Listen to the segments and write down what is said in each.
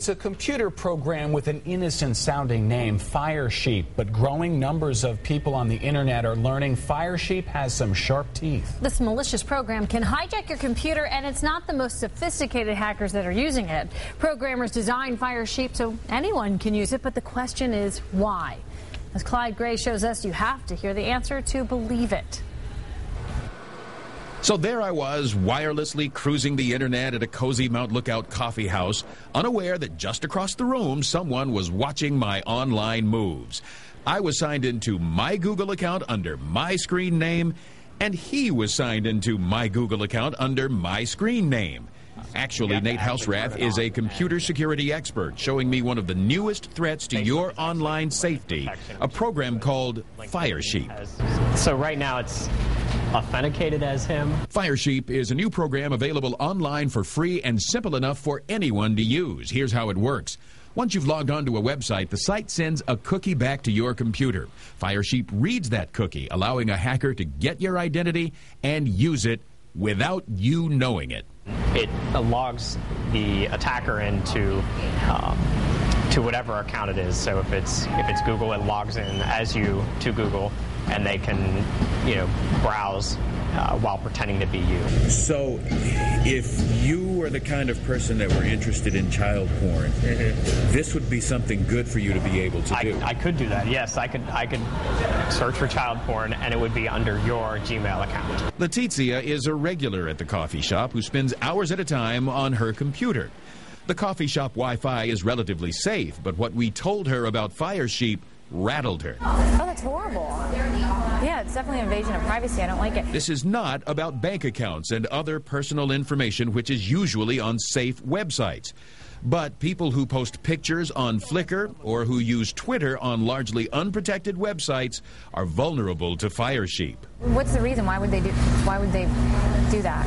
It's a computer program with an innocent-sounding name, Firesheep, but growing numbers of people on the internet are learning Firesheep has some sharp teeth. This malicious program can hijack your computer, and it's not the most sophisticated hackers that are using it. Programmers designed Firesheep so anyone can use it, but the question is why? As Clyde Gray shows us, you have to hear the answer to believe it. So there I was, wirelessly cruising the internet at a cozy Mount Lookout coffee house, unaware that just across the room someone was watching my online moves. I was signed into my Google account under my screen name, and he was signed into my Google account under my screen name. Actually, Nate Houserath is a computer security expert, showing me one of the newest threats to your online safety, a program called Firesheep. So right now it's authenticated as him. Firesheep is a new program available online for free and simple enough for anyone to use. Here's how it works. Once you've logged on to a website, the site sends a cookie back to your computer. Firesheep reads that cookie, allowing a hacker to get your identity and use it without you knowing it. It logs the attacker into to whatever account it is. So if it's Google, it logs in as you to Google, and they can, browse while pretending to be you. So if you were the kind of person that were interested in child porn, this would be something good for you to be able to do. I could do that, yes. I could search for child porn, and it would be under your Gmail account. Letizia is a regular at the coffee shop who spends hours at a time on her computer. The coffee shop Wi-Fi is relatively safe, but what we told her about Firesheep rattled her. Oh, that's horrible. Yeah, it's definitely an invasion of privacy. I don't like it. This is not about bank accounts and other personal information, which is usually on safe websites. But people who post pictures on Flickr or who use Twitter on largely unprotected websites are vulnerable to Firesheep. What's the reason? Why would they do that?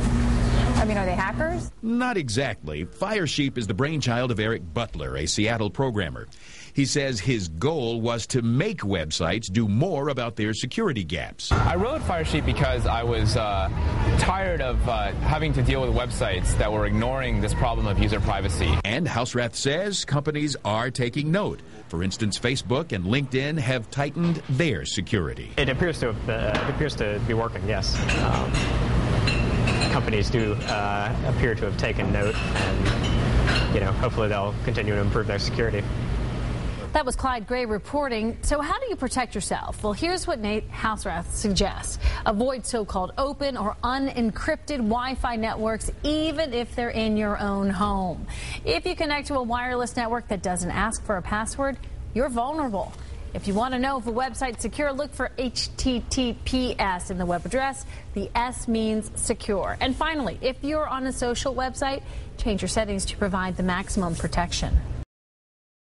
I mean, are they hackers? Not exactly. Firesheep is the brainchild of Eric Butler, a Seattle programmer. He says his goal was to make websites do more about their security gaps. I wrote Firesheep because I was tired of having to deal with websites that were ignoring this problem of user privacy. And Houserath says companies are taking note. For instance, Facebook and LinkedIn have tightened their security. It appears to be working, yes. Companies do appear to have taken note, and hopefully they'll continue to improve their security. That was Clyde Gray reporting. So how do you protect yourself? Well, here's what Nate Houserath suggests. Avoid so-called open or unencrypted Wi-Fi networks, even if they're in your own home. If you connect to a wireless network that doesn't ask for a password, you're vulnerable. If you want to know if a website's secure, look for HTTPS in the web address. The S means secure. And finally, if you're on a social website, change your settings to provide the maximum protection.